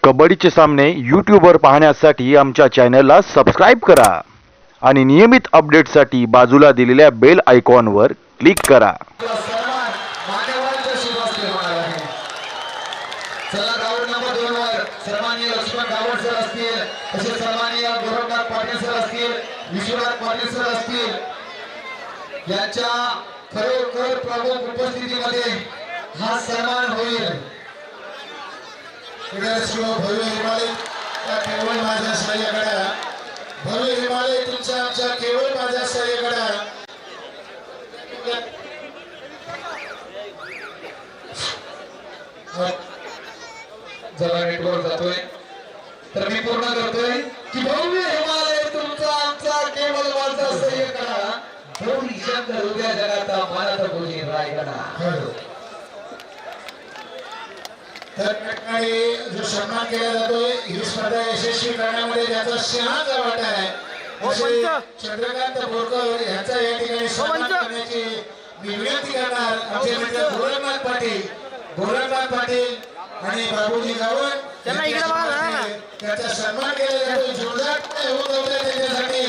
कबड्डीचे सामने यूट्यूबवर पाहण्यासाठी आमच्या चॅनलला सबस्क्राइब करा आणि नियमित अपडेटसाठी बाजूला दिलेल्या बेल आयकॉनवर क्लिक करा. चला राऊंड नंबर 2 वर सन्माननीय लक्ष्मण गावड सर असतील, तसेच सन्माननीय गोरखनाथ पाटील सर असतील, विश्वनाथ पाटील सर असतील यांच्या खरोखर प्रमुख उपस्थितीमध्ये हा सन्मान होईल. भव्य हिमालय केवळ माझ्या सह्याकडे, भव्य हिमालय तुमच्या आमच्या केवळ माझ्या सह्याकडे. जरा नेटवर्क जातोय तर मी पूर्ण करतोय की भव्य हिमालय तुमचा आमचा केवळ माझा सह्याकडा, गौरी शंकर उद्या जगाचा मानत बोली रायगडा. तर ठिकाणी जो सन्मान केला जातोय ही स्पर्धा यशस्वी करण्यामध्ये ज्याचा सिंहाचा वाटा आहे असे चंद्रकांत बोरकर यांचा या ठिकाणी सन्मान करण्याची मी विनंती करणार. आमचे मित्र गोरखनाथ पाटील आणि बाबूजी गावड त्याचा सन्मान केला जातो. जोरदार होत त्यांच्यासाठी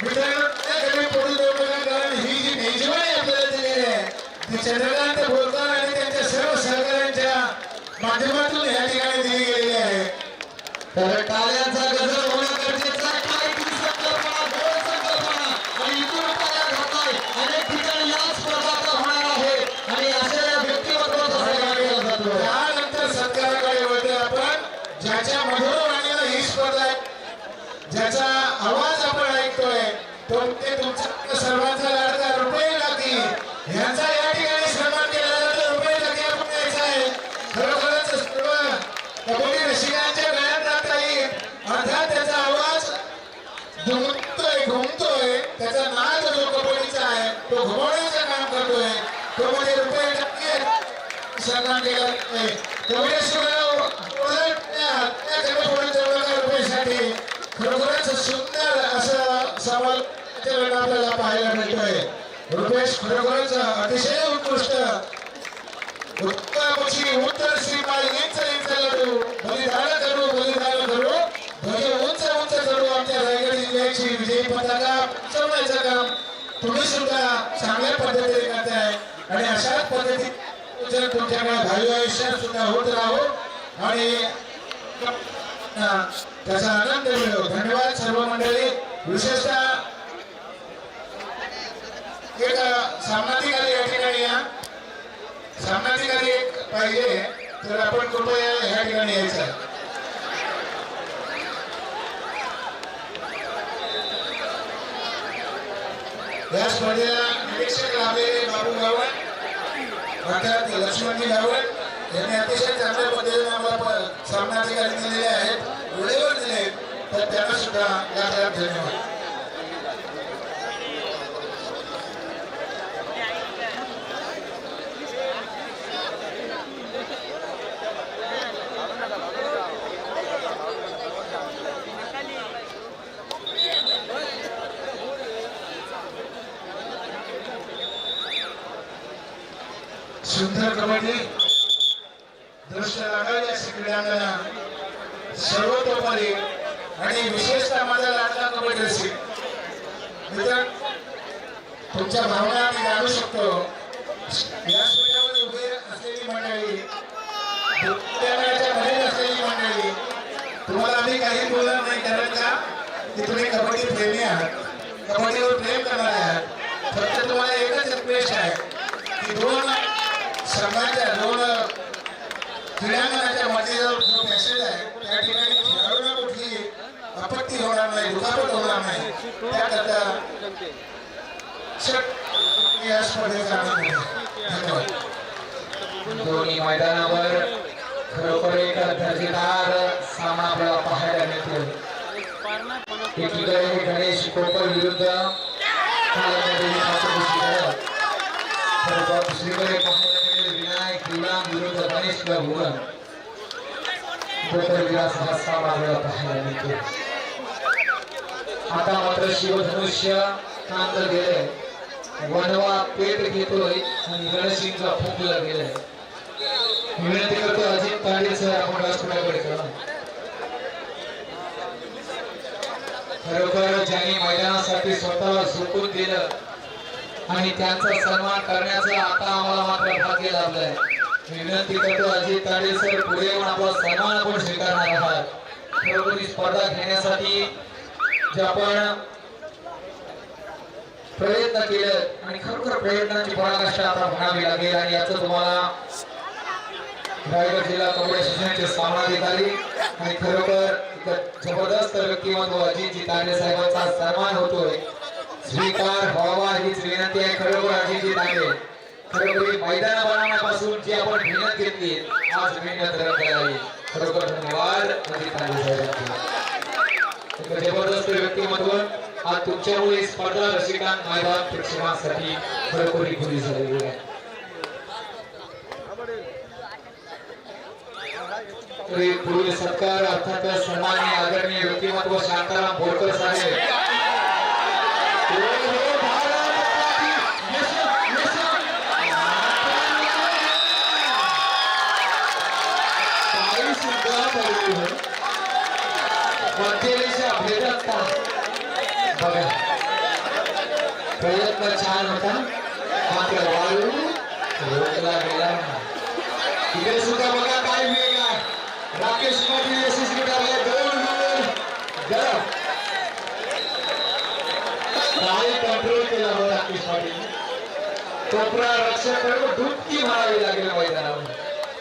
मित्रांनो कमी पडू देऊ नका, कारण ही जी मेजवानी आपल्याला दिलेली आहे ती चंद्रकांत बोरकर आणि त्यांच्या सर्व सहकाऱ्यांच्या माध्यमातून या ठिकाणी दिली गेलेली आहे. तर टाळ्यांचा गजर होणं गरजेचं आहे. आणि इथून टाळ्या घालताय अनेक ठिकाणी या स्पर्धा होणार आहे आणि अशा या व्यक्तिमत्वाचा सन्मान केला जातो. त्यानंतर सत्काराकडे वळतोय आपण, ज्याच्या मधुरवाणीनं ही स्पर्धा आहे, ज्याचा आवाज आपण ऐकतोय तो ते तुमचा सर्वांचा लाडका रुपये लागी यांचा या ठिकाणी सन्मान केला जातो. रुपये लागी आपण द्यायचा आहे. खरोखरच सर्व कबड्डी रसिकांच्या गळ्यात जाता येईल. अर्थात त्याचा आवाज घुमतोय, त्याचा नाद जो कबड्डीचा आहे तो घुमवण्याचं काम करतोय, तो म्हणजे रुपये लागी सन्मान केला आहे. कबड्डी रुपयासाठी खरोखरच सुंदर असं सवाल आपल्याला पाहायला मिळतोय. रुपेश खरोखरच अतिशय उत्कृष्ट उत्तर श्रीमाईंचा लढू बलिदान करू ध्वज उंच उंच चढू. आमच्या रायगड जिल्ह्याची विजयी पताका उंचवण्याचं काम तुम्ही सुद्धा चांगल्या पद्धतीने करताय आणि अशाच पद्धतीने तुमच्याकडे भावी आयुष्यात सुद्धा होत राहू आणि त्याचा आनंद मिळो. धन्यवाद सर्व मंडळी. विशेषतः एक सामनाधिकारी या ठिकाणी या, सामनाधिकारी एक पाहिजे तर आपण कृपया या ठिकाणी यायचं. या स्पर्धेला निरीक्षक लाभलेले बाबू गावड अर्थात लक्ष्मणजी गावड यांनी अतिशय चांगल्या पद्धतीने आम्हाला सामनाधिकारी दिलेले आहेत, वेळेवर दिले, तर त्यांना सुद्धा लाख धन्यवाद. सुंदर कबड्डी दृश्य लागायला क्रीडांगणा सर्वतोपरी आणि विशेषतः माझा लाडका कबड्डी रसिक मित्र, तुमच्या भावना मी जाणू शकतो. या स्पर्धेवर उभे असलेली मंडळी, मध्ये असलेली मंडळी, तुम्हाला आम्ही काही बोलणार नाही, कारण का की तुम्ही कबड्डी प्रेमी आहात, कबड्डीवर प्रेम करणारे आहात. फक्त तुम्हाला एकच रिक्वेस्ट आहे की दोन क्रीडांगणाच्या मध्येजवळ जो पॅसेज आहे त्या ठिकाणी खेळाडूंना कुठली आपत्ती होणार नाही, दुखापत होणार नाही, त्याकरता या स्पर्धेचा आनंद घ्या. धन्यवाद. दोन्ही मैदानावर खरोखर एक दर्जेदार सामना आपल्याला पाहायला मिळतो. एकीकडे गणेश कोपर विरुद्ध दुसरीकडे विनायक विरुद्ध गणेश भुवन पाहायला मिळतो. आता मात्र शिवधनुष्य कांद गेले, वनवा पेट घेतोय आणि रणसिंगचा फुंकला गेलाय. विनंती करतो अजित पाटील सर आपण व्यासपीठाकडे करा. खरोखर ज्यांनी मैदानासाठी स्वतःला झोकून दिलं आणि त्यांचा सन्मान करण्याचं आता आम्हाला मात्र भाग्य लाभलंय. विनंती करतो अजित ताडे सर पुढे येऊन आपला सन्मान आपण स्वीकारणार आहात. खरोखर ही स्पर्धा घेण्यासाठी जे आपण प्रयत्न केले आणि खरोखर प्रयत्नांची पराकाष्ठा आता म्हणावी लागेल आणि याचं तुम्हाला रायगड जिल्हा कबड्डी असोसिएशनचे सामनाधिकारी आणि खरोखर जबरदस्त व्यक्तिमत्व अजितजी तांडे साहेबांचा सन्मान होतोय. स्वीकार व्हावा हीच विनंती आहे. खरोखर अजितजी तांडे खरोखर मैदान बनवण्यापासून जी आपण मेहनत घेतली आज मेहनत रंग लागली. खरोखर धन्यवाद अजित तांडे साहेबांचे. जबरदस्त व्यक्तिमत्व आज तुमच्यामुळे स्पर्धा रसिकांना मैदान प्रेक्षकांसाठी खरोखर खुली झालेली आहे. पुढील सत्कार अर्थात सन्माननीय आदरणीय व्यक्तिमत्व शांताराम बोरकर साहेब. बघा प्रयत्न छान होता मात्र वाळू रोखला गेला. इकडे सुद्धा बघा काय वेग आहे. राकेश पाटील यशस्वी ठरले. दोन गरम काय कंट्रोल केला हो राकेश पाटील. कोपरा रक्षक डुबकी मारावी लागेल मैदानावर.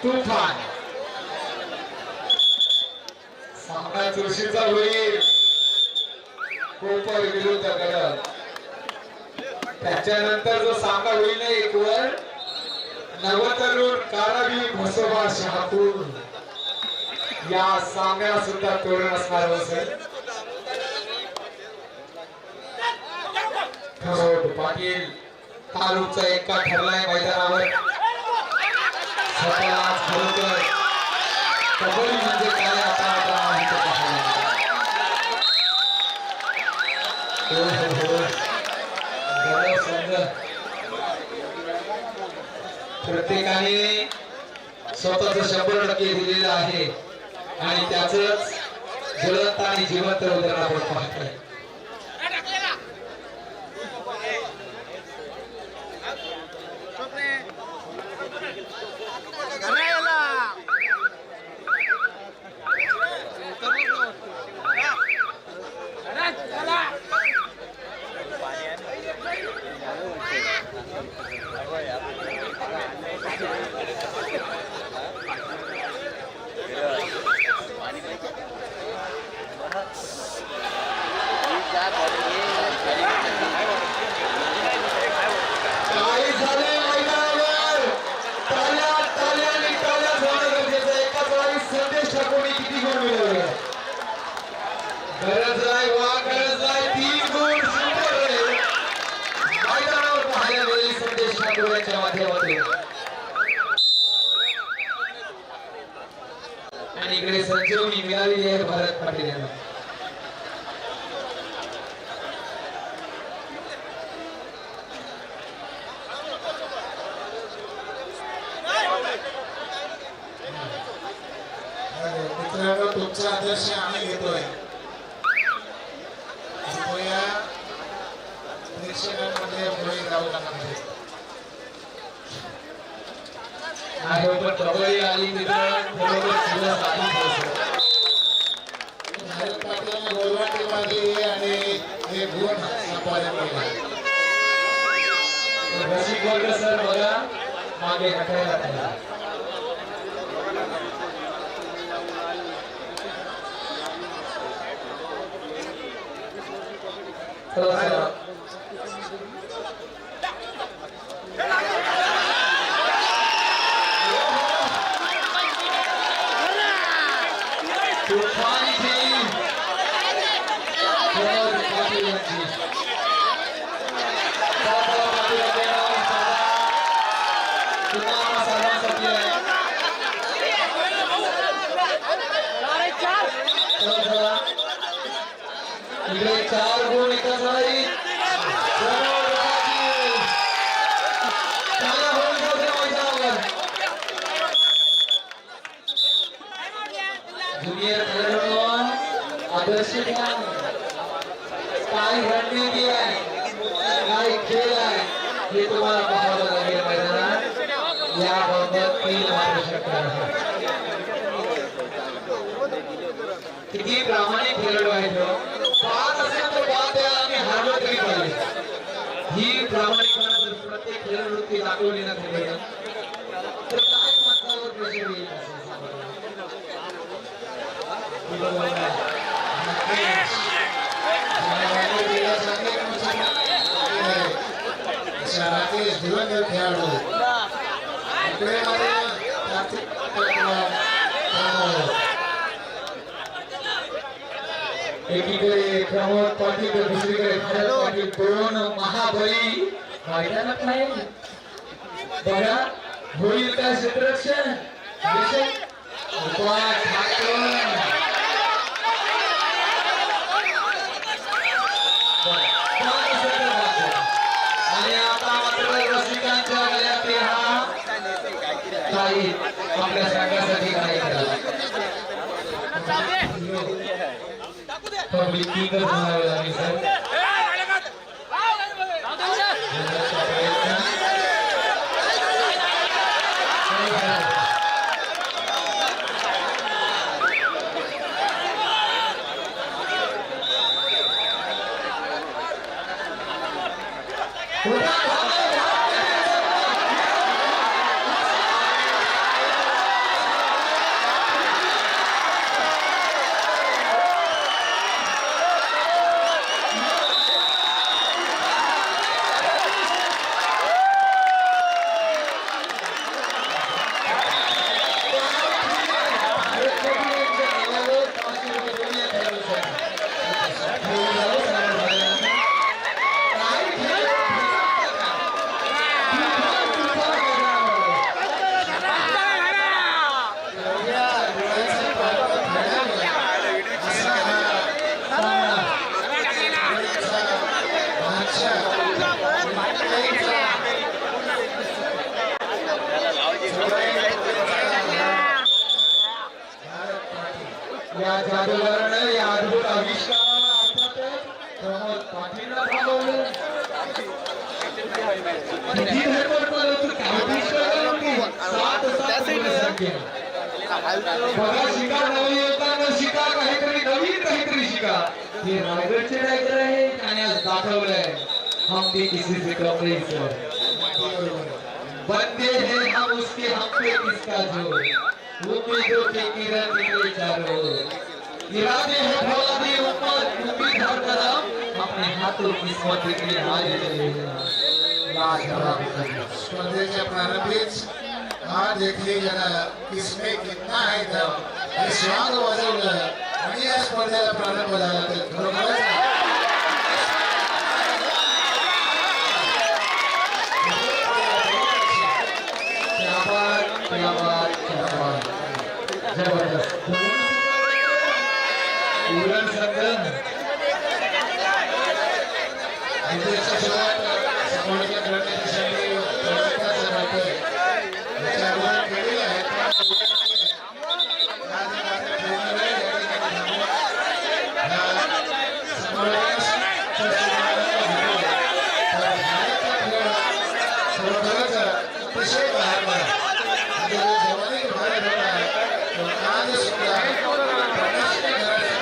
तुफान सामना चुरशीचा होईल. कोपर विरुद्ध गडद. त्याच्यानंतर जो सामना होईल ना एक वर नवतरुण कारावी म्हसोबा शहापूर या सामन्याला सुद्धा तोरण असणार असेल. खरोड पाटील तालुकचा एका ठरलाय मैदानावर. खरोखर कबड्डी म्हणजे काय आता प्रत्येकाने स्वतःच 100% दिलेलं आहे आणि त्याच ज्वलंत आणि जिवंत उदाहरण आपण पाहतोय. आणि इकडे संजीवनी मिळालेली आहे भारत पाटील यांना. मित्रांनो तुमचा आदर्श आम्ही घेतोय. प्रेक्षकांमध्ये पुढे जाऊ लागणार आहे पण कबड्डी आली मित्रांनो बरोबर सुद्धा भारत पाटील गोलवाटी मागे आणि हे गुण सापडायला पाहिजे. रसिक वर्ग सर बघा मागे हटायला पाहिजे. चार गुण एका साईड जुनियर आदर्श काय रणनीती आहे, काय खेळ आहे हे तुम्हाला पाहावं लागेल मैदानात. याबाबत तीन मारू शकता. किती प्रामाणिक खेळाडू आहेत हो. पाच असेल तर बाद द्या आणि हारलो तरी पाहिजे. ही प्रामाणिकपणा प्रत्येक खेळाडू ती दाखवली ना तुम्ही तर काय माणसावर प्रेशर येईल राकेश दिवंगत खेळाडू इकडे एकीकडे प्रमोद पाटील तर दुसरीकडे भरत पाटील, दोन महाबली मैदानात नाही. बघा होईल काय क्षेत्ररक्षण उपवास ठाकूर. आणि आता मात्र रसिकांच्या गळ्यात हा काही आपल्या संघासाठी काही करा पब्लिक किंगच म्हणावे लागेल सर. या जादूगारानं या अद्भुत आविष्काराला अर्थातच प्रमोद पाटीलला थांबवलं. किती धडपड करत होती, काय आविष्कार होती. 7-7 संख्या. बघा शिका नवीन येताना शिका काहीतरी नवीन काहीतरी शिका. हे रायगडचे टायगर आहे आणि आज दाखवलंय हम भी किसी से कम नहीं सर. बंदे हैं हम उसके हम पे किसका जोर. उम्मीदों के किरण निकले चारों. इरादे हैं फौलादी उम्मत उम्मीद हर कदम अपने हाथों किस्मत के हारे स्पर्धेच्या प्रारंभीच हा देखील जरा किसमे कितना आहे दम हे स्वांग वाजवलं आणि या स्पर्धेला प्रारंभ झाला तर खरोखरच जबरदस्त उरण संघ विजयाच्या सुरुवात समोरच्या खेळण्यासाठी प्रयत्नाचा वाटतोय. याच्या अगोदर खेळलेले आहेत खरोखरच अतिशय बाहेर जवानी बाहेर होत आहे. आज सुद्धा प्रकाशने घरात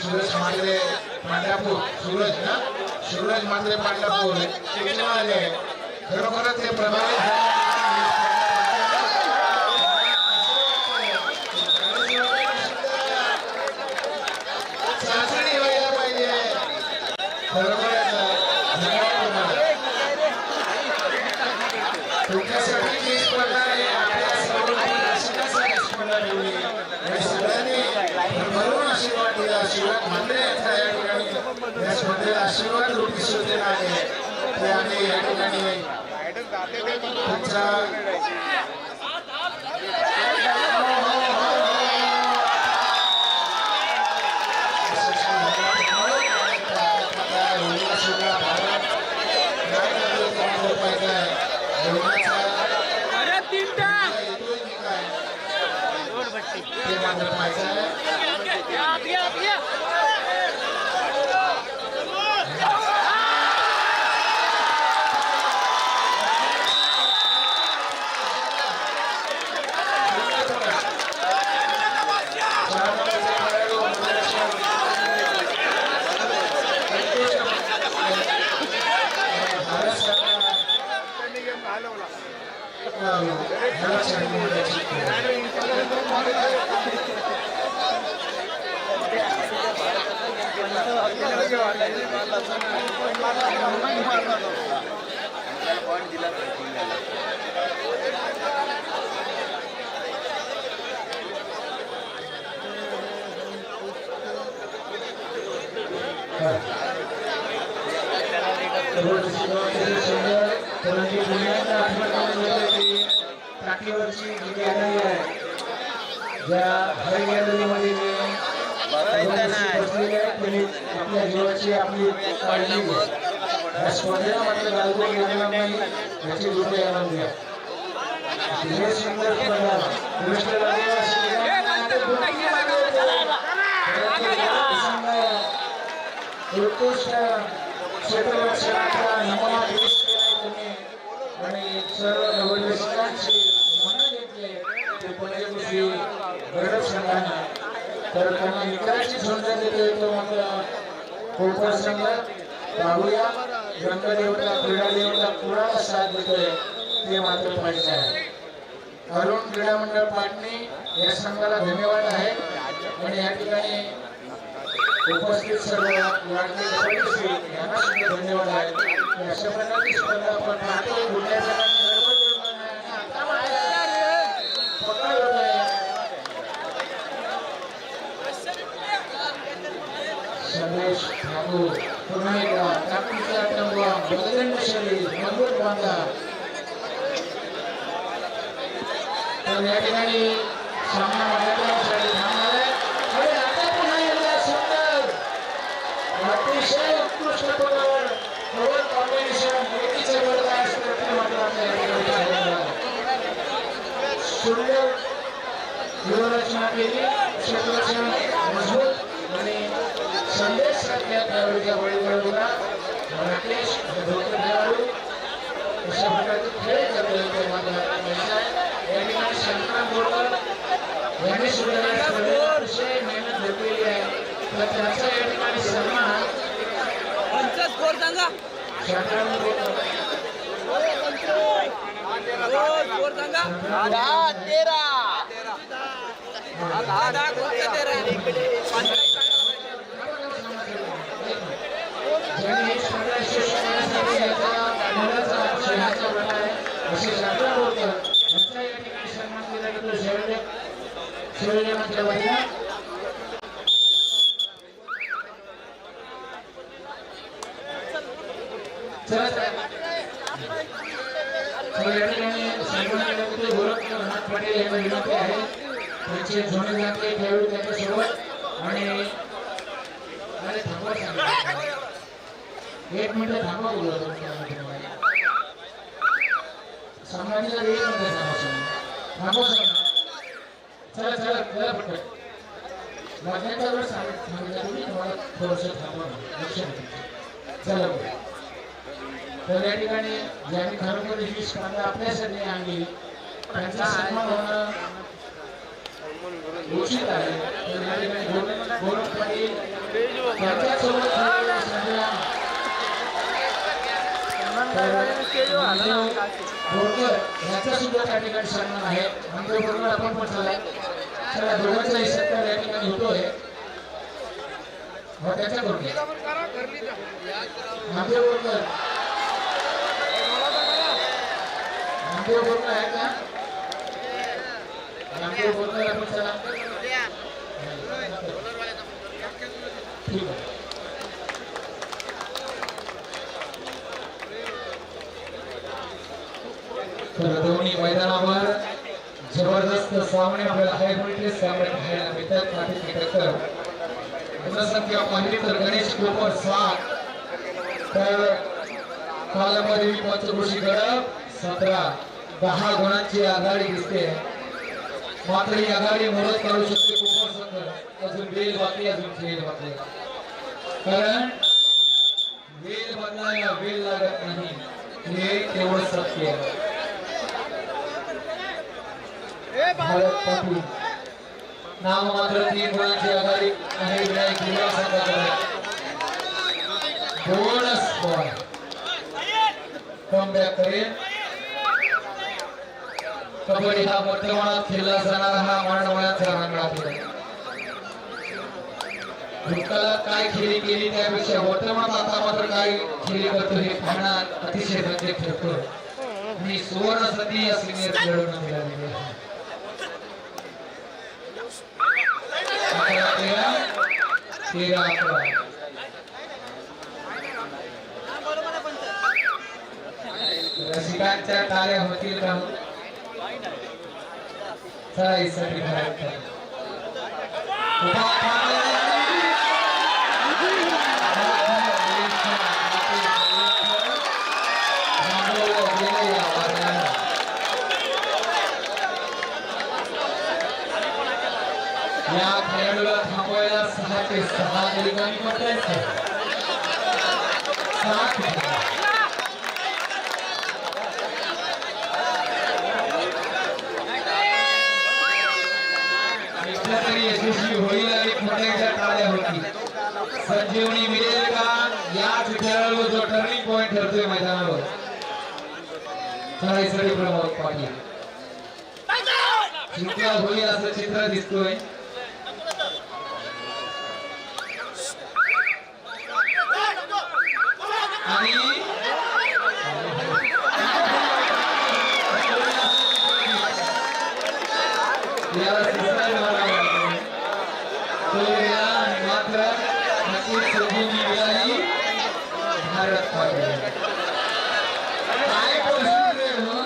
सूरज मांजरे पांढरापूर सूरज मांजरे पांढरापूर आले खरोखरच ते प्रभावित चाचणी व्हायला पाहिजे. खरोखरच तुमच्यासाठी जी स्पर्धा आहे आपल्या सर्व दर्शकांसाठी स्पर्धा ठेवली आणि सगळ्यांनी भरभरून आशीर्वाद दिला. आशीर्वाद मानले या ठिकाणी या स्पर्धेला आशीर्वाद रूपी सूचना आहे ते आम्ही या ठिकाणी तुमचा ह्या लक्षात घेऊन टाकीवरची जी गॅलरी आहे ज्या हर गॅलरीमध्ये बसलेले आहेत त्यांनी आपल्या जीवाची आपली काळजी घ्या. या स्पर्धेला मात्र गालबोट लागणार नाही याची कृपया यावं द्या. हे सुंदर स्पर्धा कृष्ण उत्कृष्ट क्षेत्ररक्षणाचा नमुना पेश केला तुम्ही आणि सर्व नवनिर्देशकांची मनं घेतले ते पंचकृषी गडद संघाने तर त्यांना निकालाची संधी देते तो मात्र कोपर संघ पाहूया रंगदेवता क्रीडा देवता कुणाला साथ देतोय ते मात्र पाहिजे आहे. अरुण क्रीडा मंडळ पाटणी या संघाला धन्यवाद आहे आणि या ठिकाणी उपस्थित सर्व लाडके सदस्य यांना सुद्धा धन्यवाद आहे. अशा प्रकारची स्पर्धा आपण पाहतो कुठल्या प्रकारची गडबड निर्माण आहे आणि आता मात्र पकड होत आहे. संदेश ठाकूर पुन्हा एकदा ताकदीचा तंबा बदलंड शरीर मजबूत बांधा. तर या ठिकाणी सामना मार्गासाठी थांबणार आहे आणि आता पुन्हा एकदा सुंदर अतिशय उत्कृष्ट पदावर कवर कॉम्बिनेशन एकीचं जबरदस्त करते मात्र आपल्या या ठिकाणी झालेलं आहे. सुंदर व्यूहरचना केली क्षेत्ररक्षण मजबूत आणि संदेश साधल्या त्यावेळीच्या बळीवर होता राकेश धोतर खेळाडू अशा प्रकारचे खेळ करतो ते मात्र या ठिकाणी शंकराम बोरकर यांनी सुद्धा या स्पर्धेत अतिशय मेहनत घेतलेली आहे तर त्याचा या ठिकाणी सन्मान शंकराम बोरकर ज्यांनी ही स्पर्धा यशस्वी करण्यासाठी याचा मोलाचा शहाचा वाटा आहे असे शंकराम बोरकर यांचा या ठिकाणी सन्मान केला जातो. शिवजयमंत्र वतीने चला या ठिकाणी सन्मान केला जातो. गोरखनाथ पाटील यांना विनंती आहे त्यांचे जोडे जाते खेळाडू त्यांच्यासोबत आणि अरे थांबवा सांगा. एक मिनिट थांबा बोलू सामन्याला एक मिनिट थांबा चला चला चला पटकन वाजण्याचा वेळ सांगितलं तुम्ही तुम्हाला थोडंसं थांबा लक्ष द्या. चला तर या ठिकाणी ज्यांनी खरोखर ही स्पर्धा आपल्यासाठी आणली त्यांचा सन्मान होणं उचित आहे. तर या ठिकाणी गौरव पाटील त्यांच्यासोबत याचा सुद्धा त्या ठिकाणी सन्मान आहे. बरोबर आपण पण चला दोघांचाही सत्कार या ठिकाणी होतोय त्याच्या बरोबर नामदेव बोरकर आहे का नामदेव बोरकर आपण चला ठीक आहे. तर दोन्ही मैदानावर जबरदस्त सामने आपल्याला हाय व्होल्टेज सामने पाहायला मिळतात. काठी टक्कर जनसंख्या पाहिली तर गणेश कोपर 7 तर कालमध्ये पंचकृषी गडप 17-10 गुणांची आघाडी दिसते. मात्र ही आघाडी मोडत काढू शकते कोपर संघ. अजून वेळ बाकी अजून खेळ बाकी कारण वेळ बदलायला वेळ लागत नाही हे केवळ सत्य आहे. भारत पाटील नाव मात्र 3 गुणांची आघाडी आहे. विनायक जिल्हा संघाकडे बोनस बॉल कमबॅक करेल कबड्डी हा वर्तमानात खेळला जाणारा हा मांडवळ्याचा रंगळा खेळ भूतकाळात काय खेळी केली त्यापेक्षा वर्तमानात आता मात्र काय खेळी करतो हे पाहण्यात अतिशय रंजक ठरतो आणि सुवर्ण संधी या सिनियर खेळाडूंना मिळालेली आहे. 13-11. रसिकांच्या टाळ्या होतील का? चला इससाठी या खेळाडूला थांबवायला 6 ते 6 तरी कमी पडतायत. तरी यशस्वी होईल आणि खोट्याच्या टाळ्या होतील. संजीवनी मिळेल का याच खेळाडू जो टर्निंग पॉइंट ठरतोय मैदानावर. चढाईसाठी प्रमोद पाटील जिंकला होईल असं चित्र दिसतोय. आणि मात्र नक्कीच संजीवनी मिळाली भारत पाटील. काय परिस्थिती आहे हो?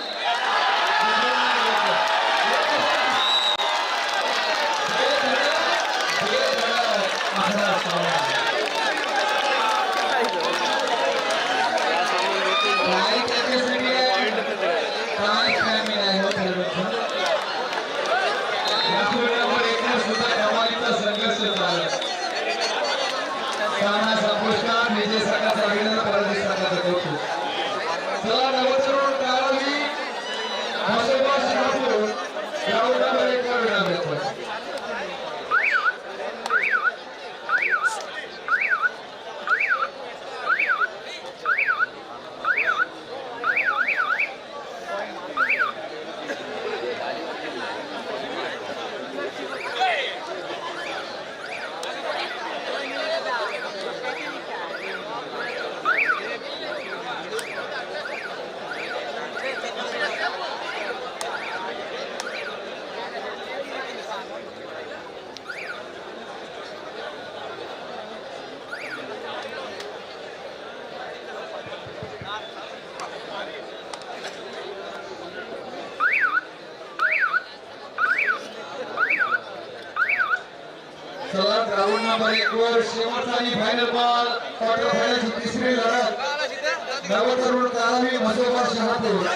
ग्राउंड नंबर 1 वर शेवटचा आणि फायनल बॉल क्वार्टर फायनलची तिसरी लढत नवतरुण काळावी म्हसोबा शहापूर.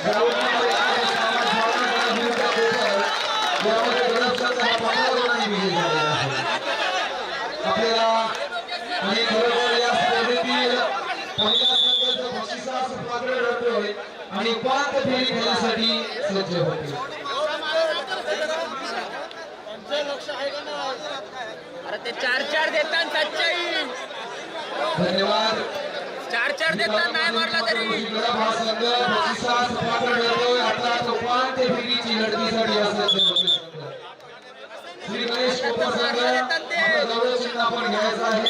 ग्राउंड नंबर 1 यामध्ये गणपतचा हा 15 गुणांनी विजय झालेला आहे. आपल्याला आणि खरोखर या स्पर्धेतील पहिल्या संघाचं बक्षिसाचं पात्र ठरतोय आणि 5 फेरी खेळण्यासाठी सज्ज होते. अरे ते 4-4 देतात सच्चाई. धन्यवाद. 4-4 देतात नाही मारला तरी. हा संघ बक्षिसाचं पात्र ठरतोय. आता तो 5 फेरीची लढतीसाठी असं श्री गणेश कोपर संघ आपला गौरव चिन्ह आपण घ्यायचं आहे.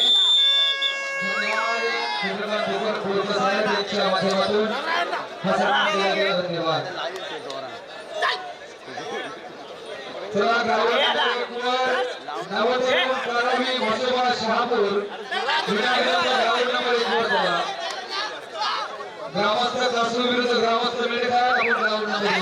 धन्यवाद. चंद्रकांत कोपर कोपर साहेब यांच्या माध्यमातून हा सन्मान दिला गेला. धन्यवाद. चला नवतरुण काळावी म्हसोबा शहापूर ग्राउंड नंबर 1 वर चला. ग्रामस्थ कासू विरुद्ध ग्रामस्थ मेळघाट. आपण ग्राउंड नंबर 1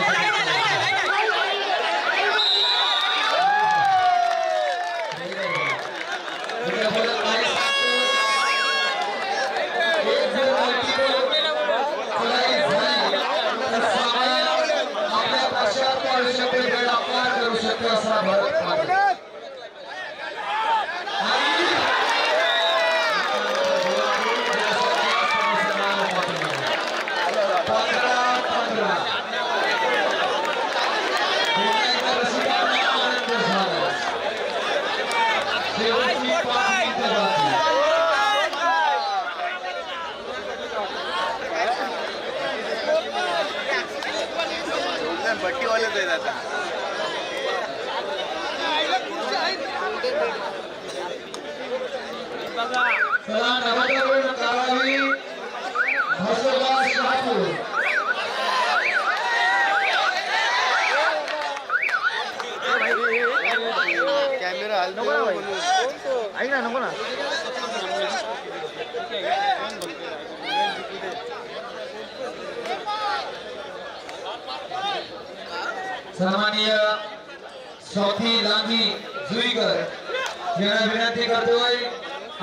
आपल्या पश्चात पाडू शकते वेळापार करू शकते असा भारत पाटील. सन्माननीय स्वाती लांगी जुईकर यांना विनंती करतोय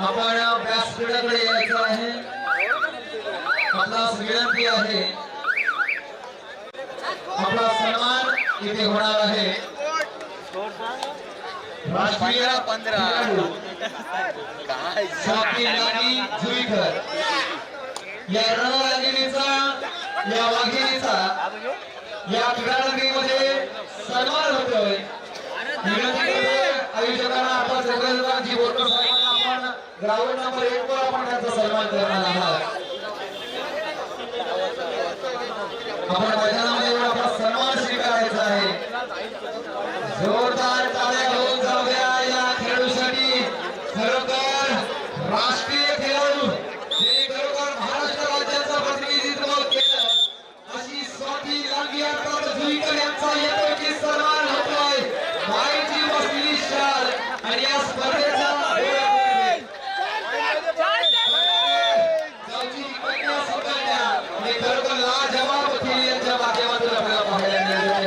आपण व्यासपीठाकडे यायचं आहे. आपला विनंती आहे, आपला सन्मान इथे होणार आहे. राष्ट्रीय खेळाडू स्वाती लांगी जुईकर या रणरागिणीचा, या वाघिणीचा या क्रीडानगरीमध्ये सन्मान होतोय. आयोजकांना आपण सगळ्यांची बोलकर साहेबांना आपण ग्राउंड नंबर 1 वर आपण त्यांचा सन्मान करणार आहात. आपण मैदानामध्ये येऊन आपला सन्मान स्वीकारायचा आहे. जोरदार टाळ्या होऊन जाऊ द्या या खेळाडूसाठी. खरोखर राष्ट्रीय खेळाडू जे खरोखर महाराष्ट्र राज्याचं प्रतिनिधित्व केलं अशी स्वाती लांगी जुईकर यांचा येतोय की सन्मान होतोय. माईची बसलेली शाल आणि या स्पर्धेचा गावची कन्या सुकन्या हे खरोखर लाजवाब खेळ यांच्या माध्यमातून आपल्याला पाहायला मिळते.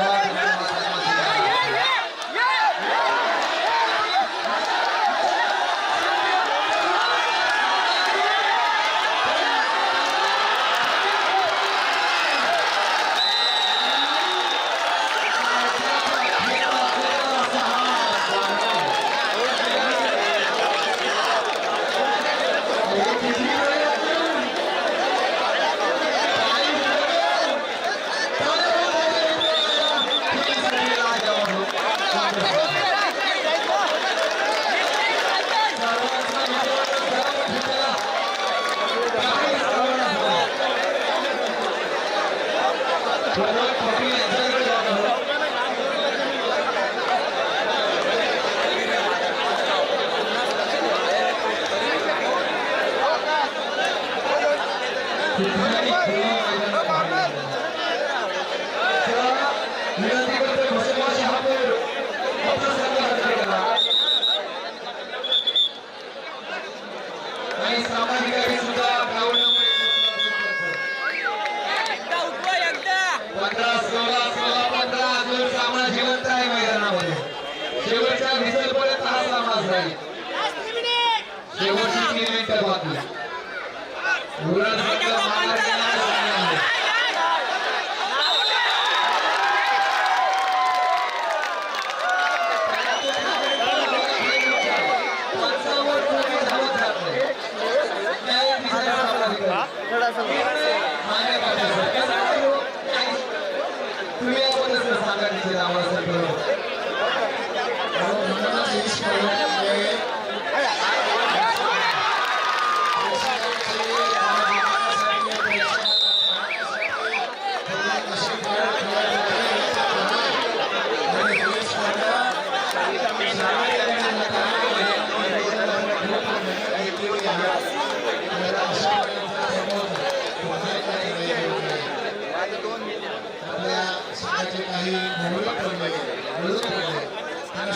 आणि सामाजिक सुद्धा ग्राउंड 15-16-15 अजून सामना जिवंत आहे मैदानामध्ये. शेवटच्या विसर्पर्यंत हा सामना जाईल. शेवटची 3 मिनिटं बाकी. तुम्ही आपण सांगा तिथे आम्हाला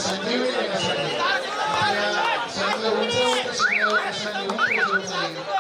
संजीवनी देण्यासाठी आपल्या सगळं उंच शिकण्यावर कशा निवडणूक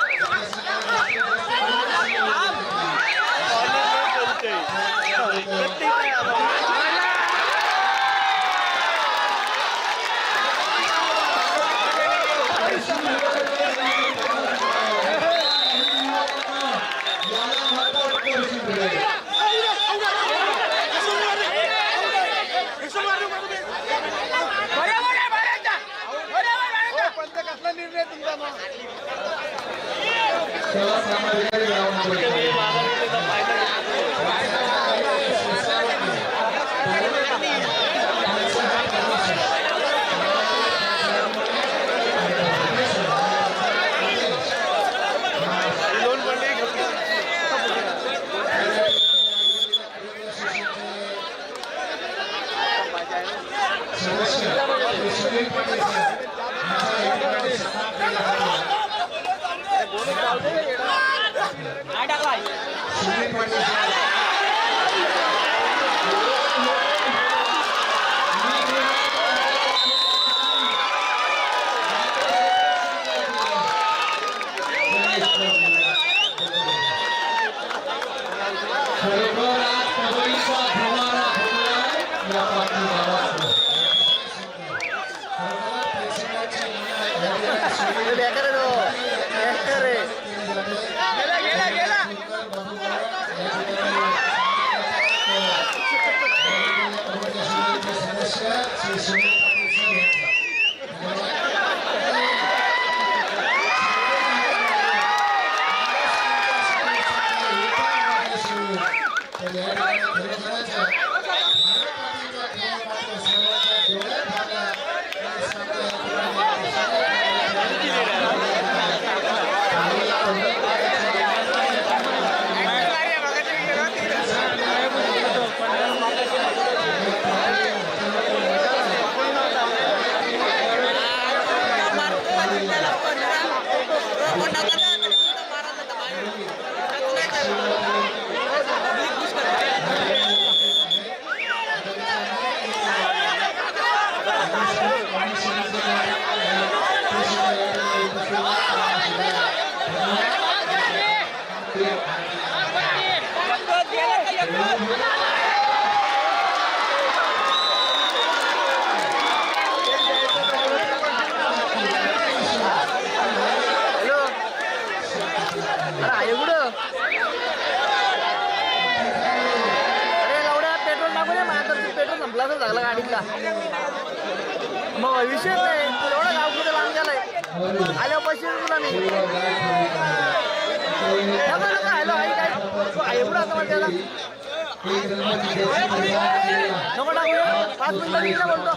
सदस्य श्री सुनील पाटील सर यांचा तर या ठिकाणी खरोखरच भारत पाटीलचा खेळ मात्र सर्वांच्या डोळ्यात आला आणि सामना या पेट्रोल संपला तर झाला गाडीतला मग विषय नाही एवढा गाव कुठे लांब गेलाय आल्यावर पैसे तुला मी हॅलो आई काय एवढं आता मला त्याला नको टाकूया 5 मिनिटं बोलतो